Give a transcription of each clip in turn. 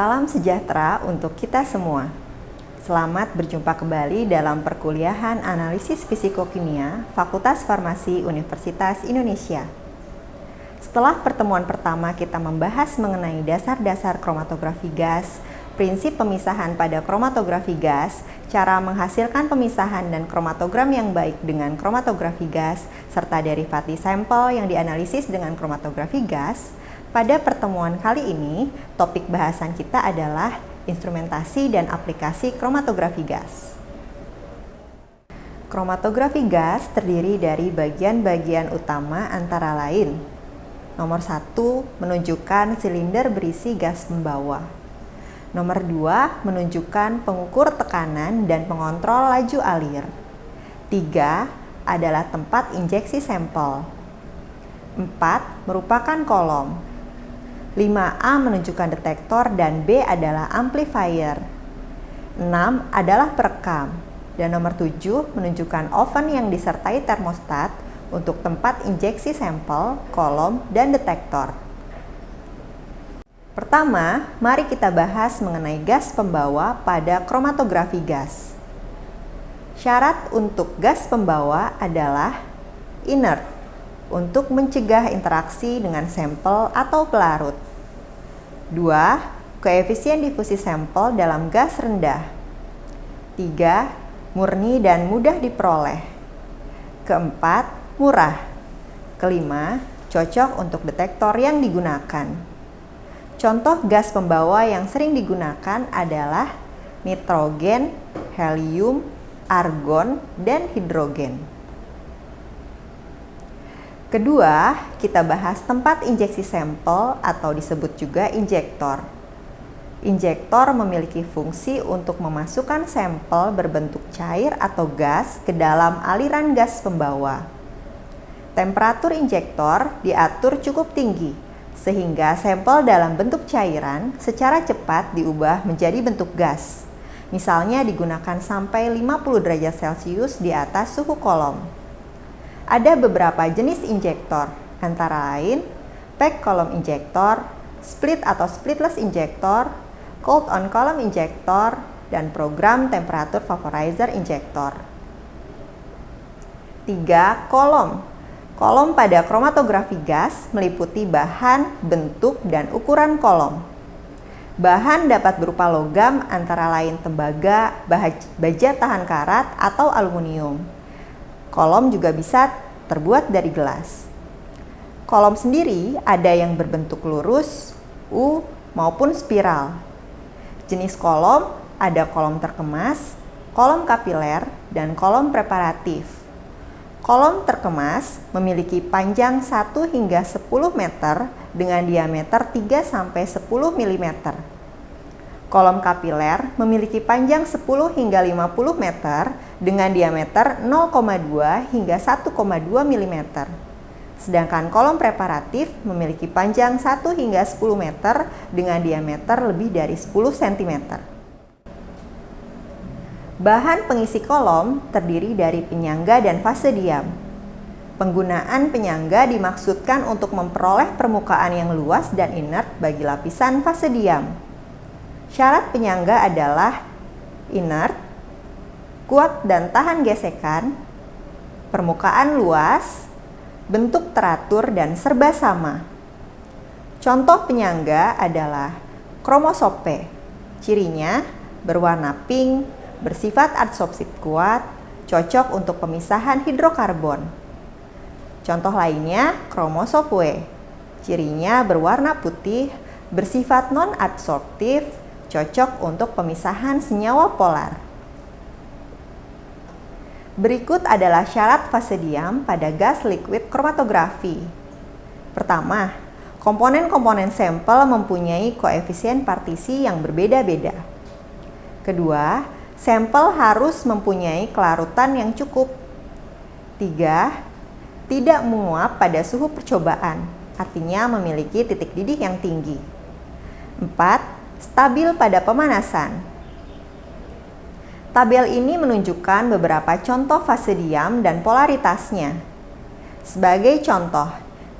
Salam sejahtera untuk kita semua. Selamat berjumpa kembali dalam perkuliahan Analisis Fisikokimia Fakultas Farmasi Universitas Indonesia. Setelah pertemuan pertama kita membahas mengenai dasar-dasar kromatografi gas, prinsip pemisahan pada kromatografi gas, cara menghasilkan pemisahan dan kromatogram yang baik dengan kromatografi gas, serta derivat di sampel yang dianalisis dengan kromatografi gas. Pada pertemuan kali ini, topik bahasan kita adalah instrumentasi dan aplikasi kromatografi gas. Kromatografi gas terdiri dari bagian-bagian utama antara lain. Nomor 1, menunjukkan silinder berisi gas pembawa. Nomor 2, menunjukkan pengukur tekanan dan pengontrol laju alir. 3, adalah tempat injeksi sampel. 4, merupakan kolom. 5A menunjukkan detektor dan B adalah amplifier. 6 adalah perekam. Dan nomor 7 menunjukkan oven yang disertai termostat untuk tempat injeksi sampel, kolom, dan detektor. Pertama, mari kita bahas mengenai gas pembawa pada kromatografi gas. Syarat untuk gas pembawa adalah inert, untuk mencegah interaksi dengan sampel atau pelarut. 2. Koefisien difusi sampel dalam gas rendah. 3. Murni dan mudah diperoleh. 4. Murah. 5. Cocok untuk detektor yang digunakan. Contoh gas pembawa yang sering digunakan adalah nitrogen, helium, argon, dan hidrogen. Kedua, kita bahas tempat injeksi sampel atau disebut juga injektor. Injektor memiliki fungsi untuk memasukkan sampel berbentuk cair atau gas ke dalam aliran gas pembawa. Temperatur injektor diatur cukup tinggi, sehingga sampel dalam bentuk cairan secara cepat diubah menjadi bentuk gas. Misalnya digunakan sampai 50 derajat Celcius di atas suhu kolom. Ada beberapa jenis injektor, antara lain pack column injektor, split atau splitless injektor, cold on column injektor, dan program temperatur vaporizer injektor. 3. Kolom. Kolom pada kromatografi gas meliputi bahan, bentuk, dan ukuran kolom. Bahan dapat berupa logam antara lain tembaga, baja tahan karat, atau aluminium. Kolom juga bisa terbuat dari gelas. Kolom sendiri ada yang berbentuk lurus, U, maupun spiral. Jenis kolom ada kolom terkemas, kolom kapiler, dan kolom preparatif. Kolom terkemas memiliki panjang 1 hingga 10 meter dengan diameter 3-10 mm. Kolom kapiler memiliki panjang 10 hingga 50 meter dengan diameter 0,2 hingga 1,2 mm. Sedangkan kolom preparatif memiliki panjang 1 hingga 10 meter dengan diameter lebih dari 10 cm. Bahan pengisi kolom terdiri dari penyangga dan fase diam. Penggunaan penyangga dimaksudkan untuk memperoleh permukaan yang luas dan inert bagi lapisan fase diam. Syarat penyangga adalah inert, kuat dan tahan gesekan, permukaan luas, bentuk teratur dan serba sama. Contoh penyangga adalah kromosope. Cirinya berwarna pink, bersifat adsorptif kuat, cocok untuk pemisahan hidrokarbon. Contoh lainnya kromosope. Cirinya berwarna putih, bersifat non-adsorptif, cocok untuk pemisahan senyawa polar. Berikut adalah syarat fase diam pada gas liquid kromatografi. Pertama, komponen-komponen sampel mempunyai koefisien partisi yang berbeda-beda. Kedua, sampel harus mempunyai kelarutan yang cukup. 3. Tidak menguap pada suhu percobaan, artinya memiliki titik didih yang tinggi. 4. Stabil pada pemanasan. Tabel ini menunjukkan beberapa contoh fase diam dan polaritasnya. Sebagai contoh,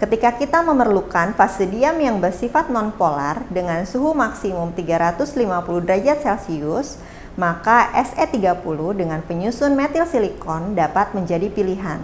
Ketika kita memerlukan fase diam yang bersifat nonpolar dengan suhu maksimum 350 derajat Celcius, maka Se30 dengan penyusun metil silikon dapat menjadi pilihan.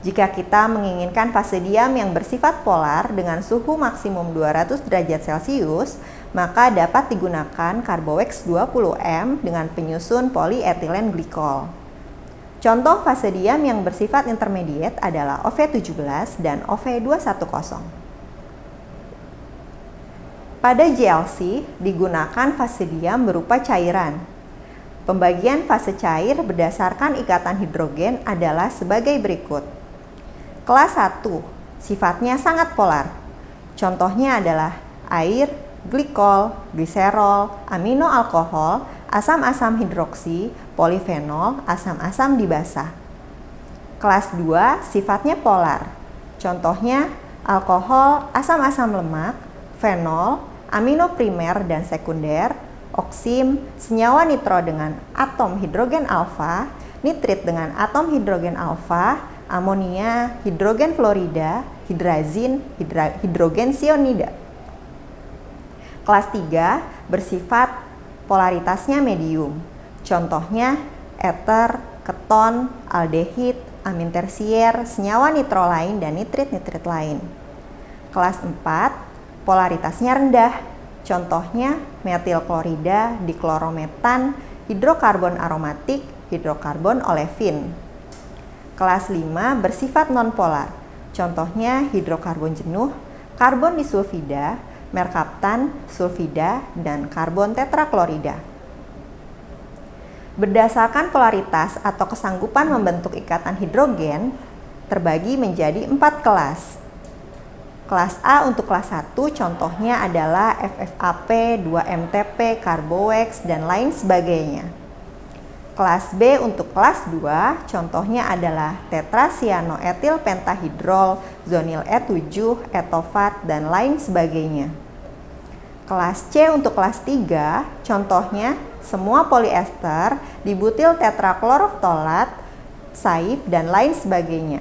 Jika kita menginginkan fase diam yang bersifat polar dengan suhu maksimum 200 derajat Celcius, maka dapat digunakan Carbowax 20M dengan penyusun polyethylene glycol. Contoh fase diam yang bersifat intermediate adalah OV17 dan OV210. Pada GLC digunakan fase diam berupa cairan. Pembagian fase cair berdasarkan ikatan hidrogen adalah sebagai berikut. Kelas 1, sifatnya sangat polar. Contohnya adalah air, glikol, gliserol, amino alkohol, asam-asam hidroksi, polifenol, asam-asam dibasah. Kelas 2 sifatnya polar. Contohnya alkohol, asam-asam lemak, fenol, amino primer dan sekunder, oksim, senyawa nitro dengan atom hidrogen alfa, nitrit dengan atom hidrogen alfa, amonia, hidrogen fluorida, hidrazin, hidrogen sionida. Kelas 3 bersifat polaritasnya medium. Contohnya eter, keton, aldehid, amin tersier, senyawa nitro lain, dan nitrit-nitrit lain. Kelas 4 polaritasnya rendah. Contohnya metil klorida, diklorometan, hidrokarbon aromatik, hidrokarbon olefin. Kelas 5 bersifat nonpolar. Contohnya hidrokarbon jenuh, karbon disulfida, merkaptan, sulfida, dan karbon tetraklorida. Berdasarkan polaritas atau kesanggupan membentuk ikatan hidrogen, terbagi menjadi 4 kelas. Kelas A untuk kelas 1 contohnya adalah FFAP, 2-MTP, Carbowax, dan lain sebagainya. Kelas B untuk kelas 2 contohnya adalah tetrasianoetil pentahidrol, zonil E7, etofat, dan lain sebagainya. Kelas C untuk kelas 3 contohnya semua poliester, dibutil tetrakloroftolat, saib, dan lain sebagainya.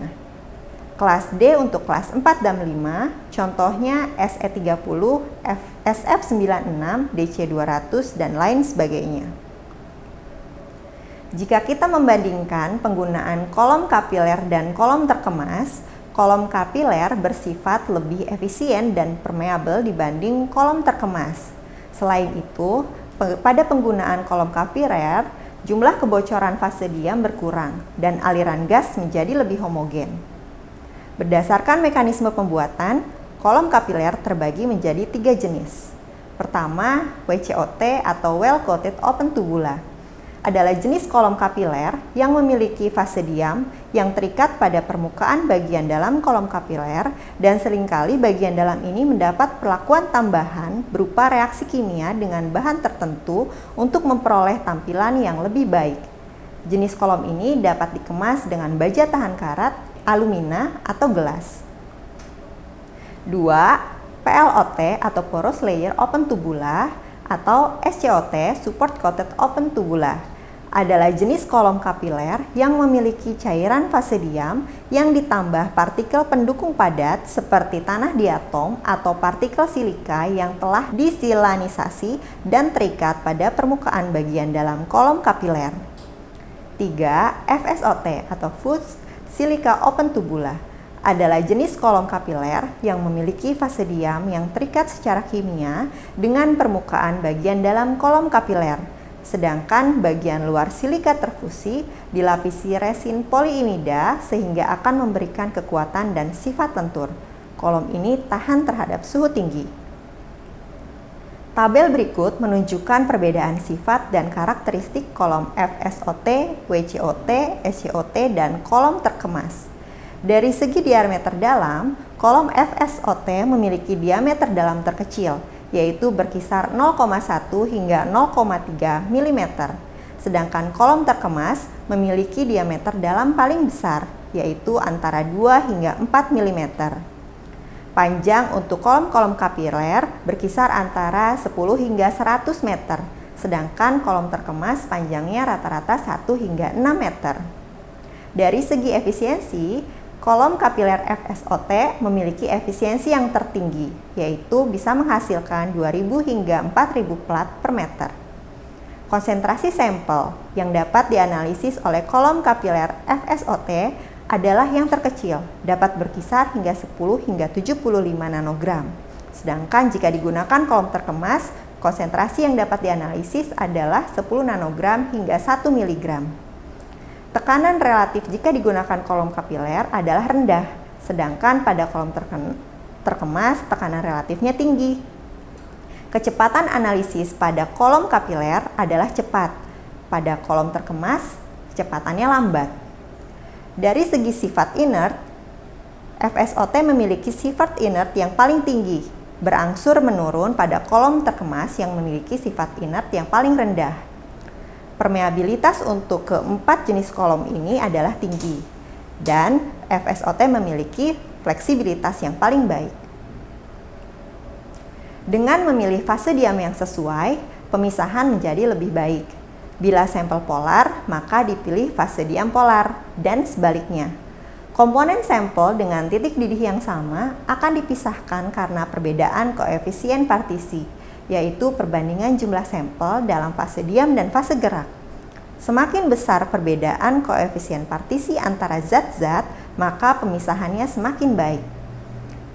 Kelas D untuk kelas 4 dan 5 contohnya Se30, SF96, DC200, dan lain sebagainya. Jika kita membandingkan penggunaan kolom kapiler dan kolom terkemas, kolom kapiler bersifat lebih efisien dan permeabel dibanding kolom terkemas. Selain itu, pada penggunaan kolom kapiler, jumlah kebocoran fase diam berkurang dan aliran gas menjadi lebih homogen. Berdasarkan mekanisme pembuatan, kolom kapiler terbagi menjadi 3 jenis. Pertama, WCOT atau Well Coated Open Tubula adalah jenis kolom kapiler yang memiliki fase diam yang terikat pada permukaan bagian dalam kolom kapiler, dan seringkali bagian dalam ini mendapat perlakuan tambahan berupa reaksi kimia dengan bahan tertentu untuk memperoleh tampilan yang lebih baik. Jenis kolom ini dapat dikemas dengan baja tahan karat, alumina, atau gelas. 2. PLOT atau Porous Layer Open Tubula atau SCOT Support Coated Open Tubula adalah jenis kolom kapiler yang memiliki cairan fase diam yang ditambah partikel pendukung padat seperti tanah diatom atau partikel silika yang telah disilanisasi dan terikat pada permukaan bagian dalam kolom kapiler. 3. FSOT atau Fused Silica Open Tubula adalah jenis kolom kapiler yang memiliki fase diam yang terikat secara kimia dengan permukaan bagian dalam kolom kapiler, sedangkan bagian luar silika terfusi dilapisi resin polyimida sehingga akan memberikan kekuatan dan sifat lentur. Kolom ini tahan terhadap suhu tinggi. Tabel berikut menunjukkan perbedaan sifat dan karakteristik kolom FSOT, WCOT, SCOT, dan kolom terkemas. Dari segi diameter dalam, kolom FSOT memiliki diameter dalam terkecil, yaitu berkisar 0,1 hingga 0,3 mm. Sedangkan kolom terkemas memiliki diameter dalam paling besar, yaitu antara 2 hingga 4 mm. Panjang untuk kolom-kolom kapiler berkisar antara 10 hingga 100 meter, sedangkan kolom terkemas panjangnya rata-rata 1 hingga 6 meter. Dari segi efisiensi, Kolom kapiler FSOT memiliki efisiensi yang tertinggi, yaitu bisa menghasilkan 2.000 hingga 4.000 plat per meter. Konsentrasi sampel yang dapat dianalisis oleh kolom kapiler FSOT adalah yang terkecil, dapat berkisar hingga 10 hingga 75 nanogram. Sedangkan jika digunakan kolom terkemas, konsentrasi yang dapat dianalisis adalah 10 nanogram hingga 1 miligram. Tekanan relatif jika digunakan kolom kapiler adalah rendah, sedangkan pada kolom terkemas tekanan relatifnya tinggi. Kecepatan analisis pada kolom kapiler adalah cepat, pada kolom terkemas kecepatannya lambat. Dari segi sifat inert, FSOT memiliki sifat inert yang paling tinggi, berangsur menurun pada kolom terkemas yang memiliki sifat inert yang paling rendah. Permeabilitas untuk keempat jenis kolom ini adalah tinggi, dan FSOT memiliki fleksibilitas yang paling baik. Dengan memilih fase diam yang sesuai, pemisahan menjadi lebih baik. Bila sampel polar, maka dipilih fase diam polar, dan sebaliknya. Komponen sampel dengan titik didih yang sama akan dipisahkan karena perbedaan koefisien partisi, yaitu perbandingan jumlah sampel dalam fase diam dan fase gerak. Semakin besar perbedaan koefisien partisi antara zat-zat, maka pemisahannya semakin baik.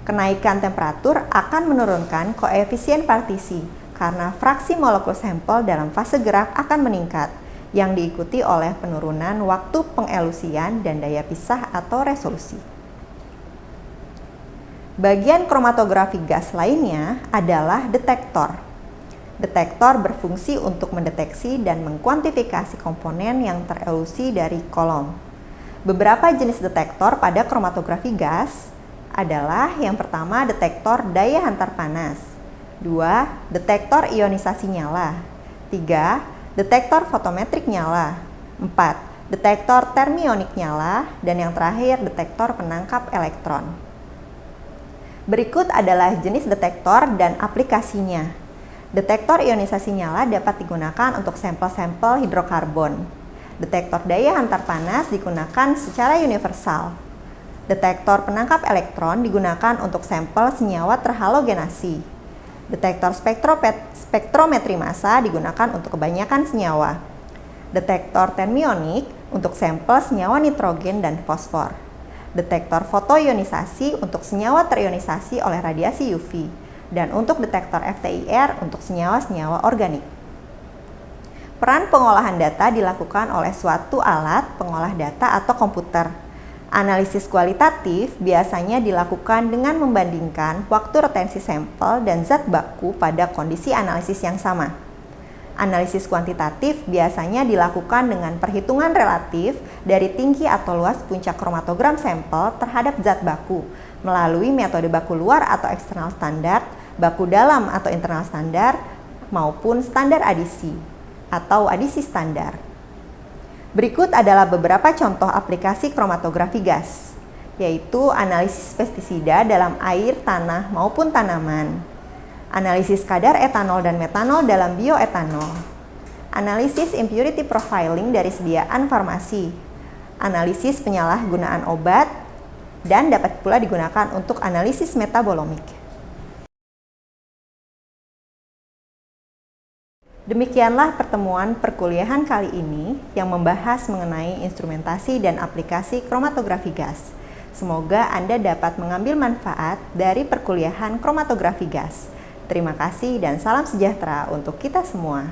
Kenaikan temperatur akan menurunkan koefisien partisi karena fraksi molekul sampel dalam fase gerak akan meningkat, yang diikuti oleh penurunan waktu pengelusian dan daya pisah atau resolusi. Bagian kromatografi gas lainnya adalah detektor. Detektor berfungsi untuk mendeteksi dan mengkuantifikasi komponen yang terelusi dari kolom. Beberapa jenis detektor pada kromatografi gas adalah yang pertama detektor daya hantar panas, 2. Detektor ionisasi nyala, 3. Detektor fotometrik nyala, 4. Detektor termionik nyala, dan yang terakhir detektor penangkap elektron. Berikut adalah jenis detektor dan aplikasinya. Detektor ionisasi nyala dapat digunakan untuk sampel-sampel hidrokarbon. Detektor daya hantar panas digunakan secara universal. Detektor penangkap elektron digunakan untuk sampel senyawa terhalogenasi. Detektor spektrometri massa digunakan untuk kebanyakan senyawa. Detektor termionik untuk sampel senyawa nitrogen dan fosfor. Detektor fotoionisasi untuk senyawa terionisasi oleh radiasi UV. Dan untuk detektor FTIR untuk senyawa-senyawa organik. Peran pengolahan data dilakukan oleh suatu alat pengolah data atau komputer. Analisis kualitatif biasanya dilakukan dengan membandingkan waktu retensi sampel dan zat baku pada kondisi analisis yang sama. Analisis kuantitatif biasanya dilakukan dengan perhitungan relatif dari tinggi atau luas puncak kromatogram sampel terhadap zat baku melalui metode baku luar atau eksternal standar, baku dalam atau internal standar, maupun standar adisi atau adisi standar. Berikut adalah beberapa contoh aplikasi kromatografi gas, yaitu analisis pestisida dalam air, tanah, maupun tanaman, analisis kadar etanol dan metanol dalam bioetanol, analisis impurity profiling dari sediaan farmasi, analisis penyalahgunaan obat, dan dapat pula digunakan untuk analisis metabolomik. Demikianlah pertemuan perkuliahan kali ini yang membahas mengenai instrumentasi dan aplikasi kromatografi gas. Semoga Anda dapat mengambil manfaat dari perkuliahan kromatografi gas. Terima kasih dan salam sejahtera untuk kita semua.